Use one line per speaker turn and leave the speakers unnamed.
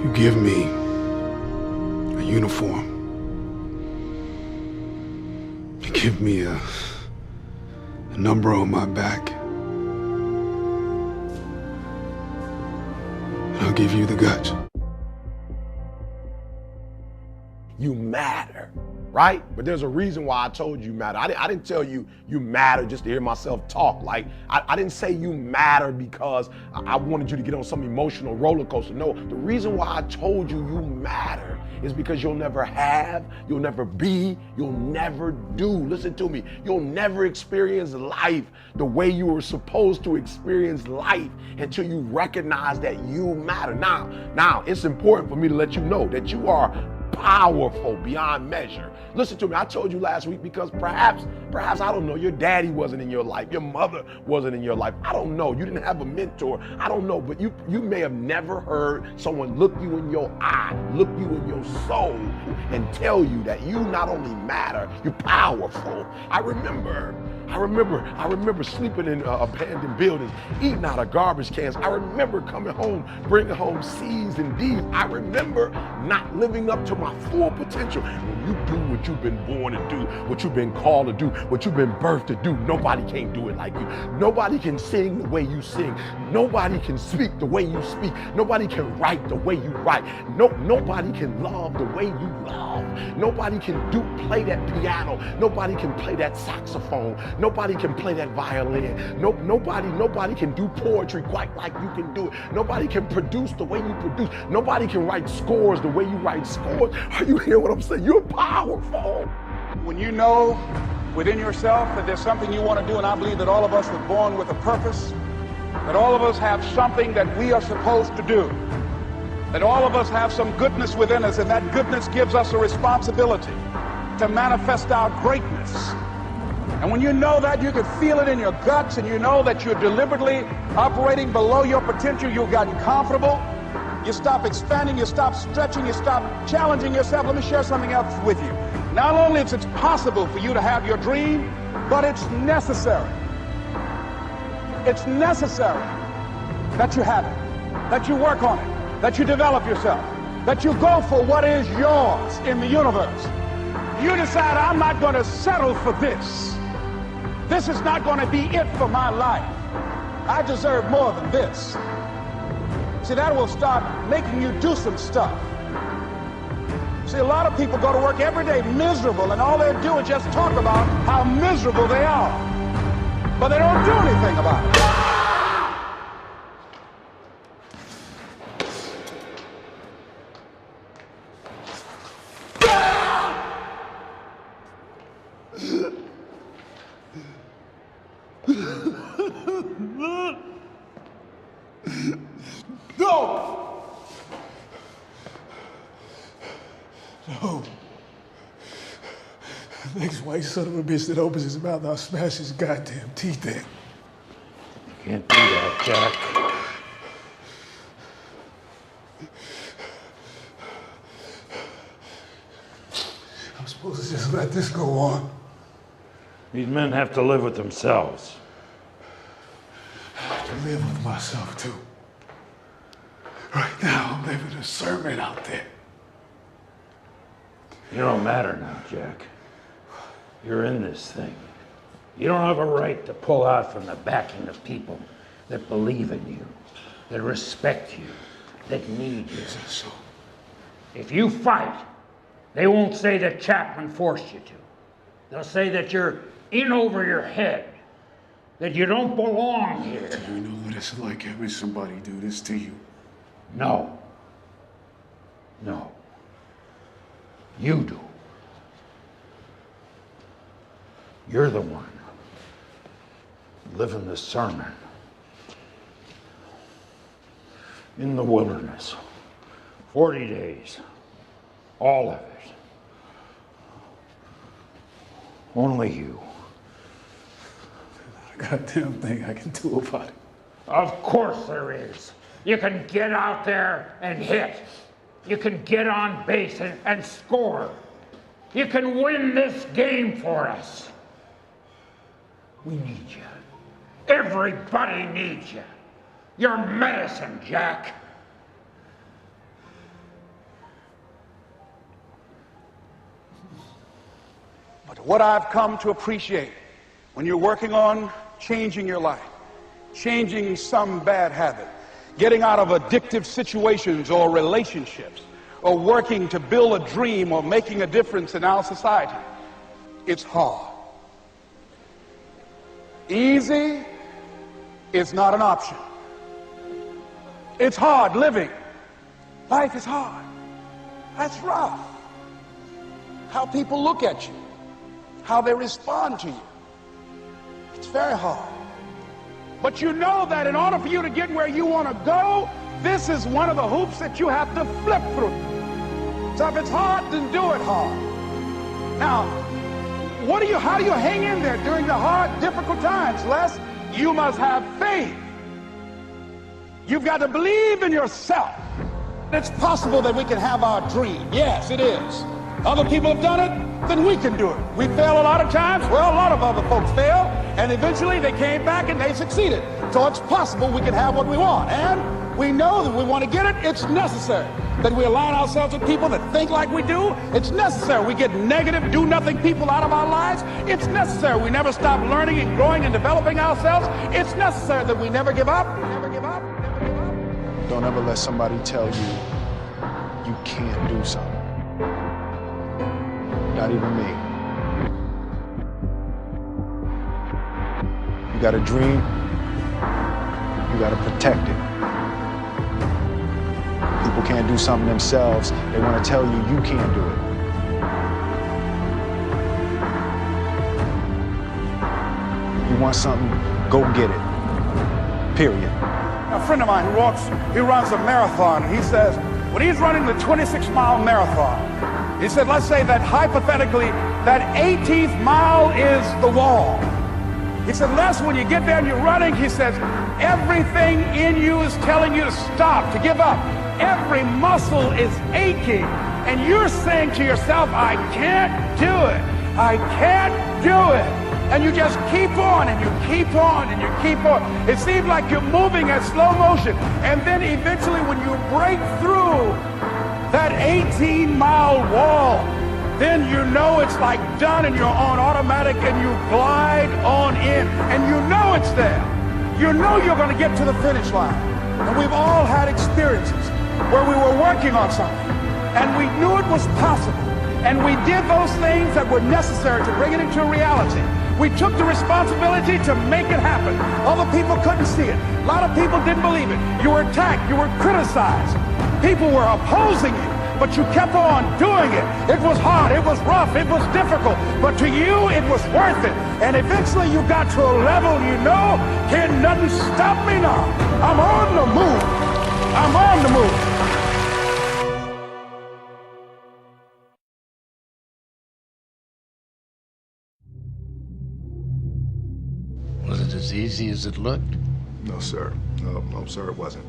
You give me a uniform. You give me a number on my back. And I'll give you the guts.
You matter, right? But there's a reason why I told you matter. I didn't tell you you matter just to hear myself talk. Like, I didn't say you matter because I wanted you to get on some emotional roller coaster. No, the reason why I told you you matter is because you'll never have, you'll never be, you'll never do. Listen to me. You'll never experience life the way you were supposed to experience life until you recognize that you matter. Now, it's important for me to let you know that you are powerful beyond measure. Listen to me, I told you last week because perhaps, I don't know, your daddy wasn't in your life, your mother wasn't in your life. I don't know, you didn't have a mentor. I don't know, but you may have never heard someone look you in your eye, look you in your soul, and tell you that you not only matter, you're powerful. I remember sleeping in abandoned buildings, eating out of garbage cans. I remember coming home, bringing home C's and D's. I remember not living up to my full potential. When you do what you've been born to do, what you've been called to do, what you've been birthed to do, nobody can do it like you. Nobody can sing the way you sing. Nobody can speak the way you speak. Nobody can write the way you write. Nobody can love the way you love. Nobody can play that piano. Nobody can play that saxophone. Nobody can play that violin. Nobody can do poetry quite like you can do it. Nobody can produce the way you produce. Nobody can write scores the way you write scores. Are you hearing what I'm saying? You're powerful.
When you know within yourself that there's something you want to do, and I believe that all of us were born with a purpose, that all of us have something that we are supposed to do, that all of us have some goodness within us, and that goodness gives us a responsibility to manifest our greatness. And when you know that, you can feel it in your guts, and you know that you're deliberately operating below your potential. You've gotten comfortable. You stop expanding, you stop stretching, you stop challenging yourself. Let me share something else with you. Not only is it possible for you to have your dream, but it's necessary. It's necessary that you have it, that you work on it, that you develop yourself, that you go for what is yours in the universe. You decide, I'm not going to settle for this. This is not going to be it for my life. I deserve more than this. See, that will start making you do some stuff. See, a lot of people go to work every day miserable, and all they do is just talk about how miserable they are. But they don't do anything about it.
No! No. The next white son of a bitch that opens his mouth, I'll smash his goddamn teeth in.
You can't do that, Jack.
I'm supposed to just let this go on.
These men have to live with themselves.
I have to live with myself, too. Right now, I'm living a sermon out there.
You don't matter now, Jack. You're in this thing. You don't have a right to pull out from the backing of people that believe in you, that respect you, that need you.
So,
If you fight, they won't say that Chapman forced you to. They'll say that you're in over your head, that you don't belong here.
do you know what it's like having somebody do this to you?
No. No. You do. You're the one living the sermon in the wilderness. 40 days. All of it. Only you.
There's not a goddamn thing I can do about it.
Of course there is. You can get out there and hit. You can get on base and score. You can win this game for us. We need you. Everybody needs you. You're medicine, Jack.
what I've come to appreciate when you're working on changing your life, changing some bad habit, getting out of addictive situations or relationships, or working to build a dream or making a difference in our society, it's hard. Easy is not an option. It's hard living. Life is hard. That's rough. How people look at you, how they respond to you. It's very hard. But you know that in order for you to get where you want to go, this is one of the hoops that you have to flip through. So if it's hard, then do it hard. Now, how do you hang in there during the hard, difficult times? Les, you must have faith. You've got to believe in yourself. It's possible that we can have our dream. Yes, it is. Other people have done it, then we can do it. We fail a lot of times. Well, a lot of other folks fail, and eventually they came back and they succeeded. So it's possible we can have what we want. And we know that we want to get it. It's necessary that we align ourselves with people that think like we do. It's necessary we get negative, do-nothing people out of our lives. It's necessary we never stop learning and growing and developing ourselves. It's necessary that we never give up. Never give up. Never give up.
Don't ever let somebody tell you you can't do something. Not even me. You got a dream, you got to protect it. People can't do something themselves. They want to tell you you can't do it. You want something, go get it. Period.
A friend of mine who runs a marathon, he says, when he's running the 26-mile marathon, he said, let's say that hypothetically, that 18th mile is the wall. He said, Les, when you get there and you're running, he says, everything in you is telling you to stop, to give up. Every muscle is aching, and you're saying to yourself, I can't do it. I can't do it. And you just keep on, and you keep on, and you keep on. It seems like you're moving at slow motion. And then eventually when you break through that 18-mile wall, then you know it's like done, and you're on automatic, and you glide on in, and you know it's there. You know you're going to get to the finish line. And we've all had experiences where we were working on something, and we knew it was possible, and we did those things that were necessary to bring it into reality. We took the responsibility to make it happen. Other people couldn't see it. A lot of people didn't believe it. You were attacked. You were criticized. People were opposing you, but you kept on doing it. It was hard. It was rough. It was difficult. But to you, it was worth it. And eventually you got to a level you know, can nothing stop me now. I'm on the move. I'm on the move.
Was it as easy as it looked?
No, sir. No, sir, it wasn't.